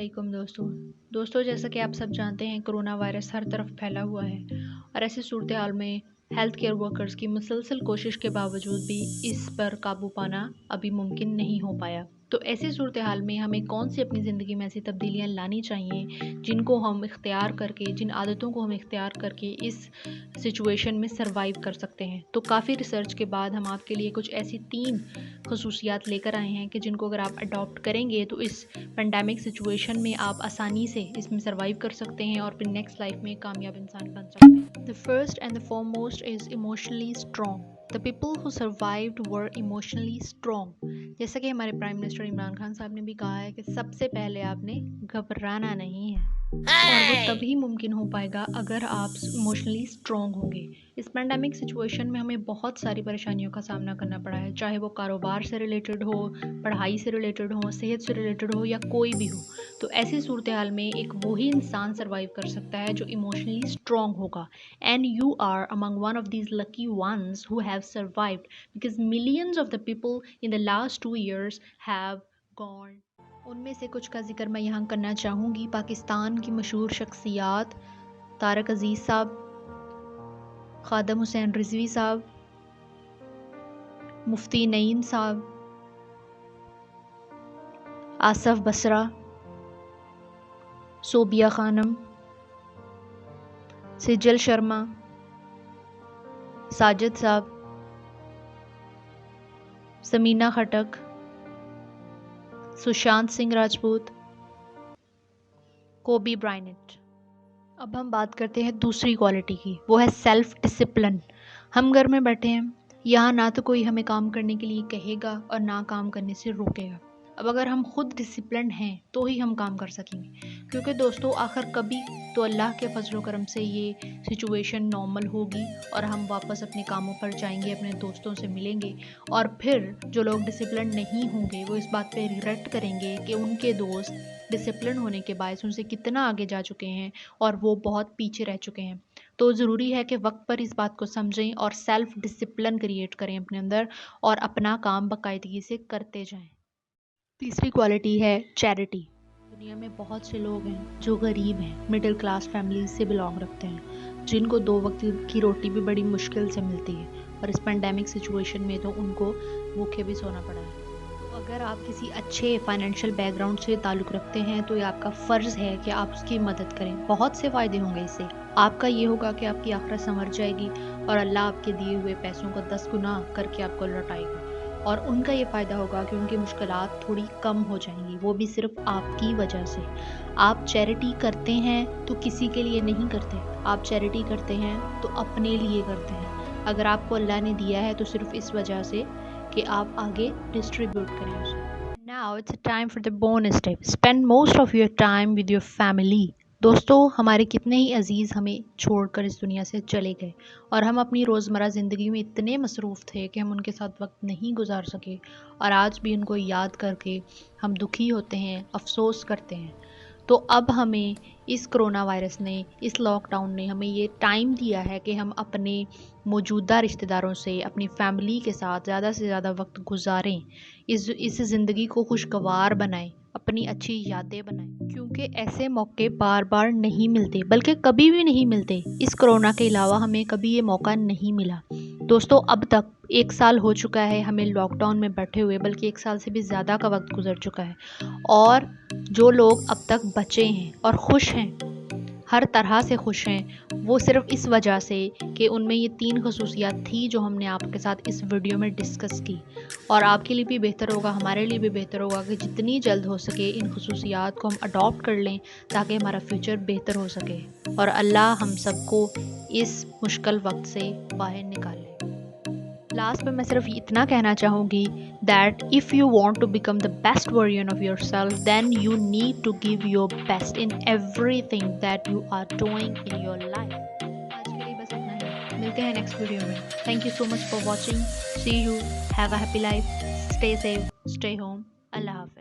वालेकुम दोस्तों जैसा कि आप सब जानते हैं कोरोना वायरस हर तरफ फैला हुआ है और ऐसी सूरत हाल में हेल्थ केयर वर्कर्स की मुसलसल कोशिश के बावजूद भी इस पर काबू पाना अभी मुमकिन नहीं हो पाया। तो ऐसी सूरत हाल में हमें कौन सी अपनी ज़िंदगी में ऐसी तब्दीलियां लानी चाहिए जिनको हम इख्तियार करके, जिन आदतों को हम इख्तियार करके इस सिचुएशन में सरवाइव कर सकते हैं। तो काफ़ी रिसर्च के बाद हम आपके लिए कुछ ऐसी 3 खसूसियात लेकर आए हैं कि जिनको अगर आप अडॉप्ट करेंगे तो इस पेंडेमिक सिचुएशन में आप आसानी से इसमें सर्वाइव कर सकते हैं और फिर नेक्स्ट लाइफ में कामयाब इंसान बन सकते हैं। The first and the foremost is emotionally strong. The people who survived were emotionally strong. जैसा कि हमारे प्राइम मिनिस्टर इमरान खान साहब ने भी कहा है कि सबसे पहले आपने घबराना नहीं है और वो तभी मुमकिन हो पाएगा अगर आप इमोशनली स्ट्रॉन्ग होंगे। इस पैंडेमिक सिचुएशन में हमें बहुत सारी परेशानियों का सामना करना पड़ा है, चाहे वो कारोबार से रिलेटेड हो, पढ़ाई से रिलेटेड हो, सेहत से रिलेटेड हो या कोई भी हो। तो ऐसी सूरत हाल में एक वही इंसान सर्वाइव कर सकता है जो इमोशनली स्ट्रॉन्ग होगा। And you are among one of these lucky ones who have survived because millions of the people in the last 2 years हैव गॉन। उनमें से कुछ का जिक्र मैं यहाँ करना चाहूँगी। पाकिस्तान की मशहूर शख्सियात तारक अजीज़ साहब, खादम हुसैन रिजवी साहब, मुफ्ती नईम साहब, आसफ बसरा, सोबिया खानम, सिजल शर्मा, साजिद साहब, समीना खटक, सुशांत सिंह राजपूत, कोबी ब्रायनेट। अब हम बात करते हैं दूसरी क्वालिटी की, वो है सेल्फ डिसिप्लिन। हम घर में बैठे हैं, यहाँ ना तो कोई हमें काम करने के लिए कहेगा और ना काम करने से रोकेगा। अब अगर हम खुद डिसिप्लिन हैं तो ही हम काम कर सकेंगे, क्योंकि दोस्तों आखिर कभी तो अल्लाह के फजल करम से ये सिचुएशन नॉर्मल होगी और हम वापस अपने कामों पर जाएंगे, अपने दोस्तों से मिलेंगे। और फिर जो लोग डिसिप्लिन नहीं होंगे वो इस बात पे रिग्रेट करेंगे कि उनके दोस्त डिसिप्लिन होने के बायस उनसे कितना आगे जा चुके हैं और वो बहुत पीछे रह चुके हैं। तो ज़रूरी है कि वक्त पर इस बात को समझें और सेल्फ डिसिप्लिन क्रिएट करें अपने अंदर और अपना काम बाकायदगी से करते जाएं। तीसरी क्वालिटी है चैरिटी। दुनिया में बहुत से लोग हैं जो गरीब हैं, मिडिल क्लास फैमिली से बिलोंग रखते हैं, जिनको 2 वक्त की रोटी भी बड़ी मुश्किल से मिलती है और इस पेंडेमिक सिचुएशन में तो उनको भूखे भी सोना पड़ा है। तो अगर आप किसी अच्छे फाइनेंशियल बैकग्राउंड से ताल्लुक़ रखते हैं तो ये आपका फ़र्ज़ है कि आप उसकी मदद करें। बहुत से फ़ायदे होंगे इससे। आपका ये होगा कि आपकी आखिरत संवर जाएगी और अल्लाह आपके दिए हुए पैसों को 10 गुना करके आपको लौटाएगा। और उनका ये फ़ायदा होगा कि उनकी मुश्किलात थोड़ी कम हो जाएंगी, वो भी सिर्फ आपकी वजह से। आप चैरिटी करते हैं तो किसी के लिए नहीं करते, आप चैरिटी करते हैं तो अपने लिए करते हैं। अगर आपको अल्लाह ने दिया है तो सिर्फ इस वजह से कि आप आगे डिस्ट्रीब्यूट करें उसे। Now it's time for the bonus tip. Spend most of your time with your family. दोस्तों हमारे कितने ही अजीज़ हमें छोड़कर इस दुनिया से चले गए और हम अपनी रोज़मर्रा ज़िंदगी में इतने मसरूफ़ थे कि हम उनके साथ वक्त नहीं गुजार सके और आज भी उनको याद करके हम दुखी होते हैं, अफसोस करते हैं। तो अब हमें इस कोरोना वायरस ने, इस लॉकडाउन ने हमें ये टाइम दिया है कि हम अपने मौजूदा रिश्तेदारों से, अपनी फैमिली के साथ ज़्यादा से ज़्यादा वक्त गुजारें, इस ज़िंदगी को खुशगवार बनाएं, अपनी अच्छी यादें बनाएं, क्योंकि ऐसे मौके बार बार नहीं मिलते, बल्कि कभी भी नहीं मिलते। इस कोरोना के अलावा हमें कभी ये मौका नहीं मिला। दोस्तों अब तक 1 साल हो चुका है हमें लॉकडाउन में बैठे हुए, बल्कि 1 साल से भी ज़्यादा का वक्त गुजर चुका है और जो लोग अब तक बचे हैं और खुश हैं, हर तरह से खुश हैं, वो सिर्फ इस वजह से कि उनमें ये 3 खसूसियात थी जो हमने आपके साथ इस वीडियो में डिस्कस की। और आपके लिए भी बेहतर होगा, हमारे लिए भी बेहतर होगा कि जितनी जल्द हो सके इन खसूसियात को हम अडॉप्ट कर लें ताकि हमारा फ्यूचर बेहतर हो सके और अल्लाह हम सबको इस मुश्किल वक्त से बाहर निकाले। लास्ट में मैं सिर्फ इतना कहना चाहूँगी that if you want to become the best version of yourself, then you need to give your best in everything that you are doing in your life. आज के लिए बस इतना ही, मिलते हैं नेक्स्ट वीडियो में। Thank you so much for watching, see you, have a happy life, stay safe, stay home, Allah हाफ़िज़।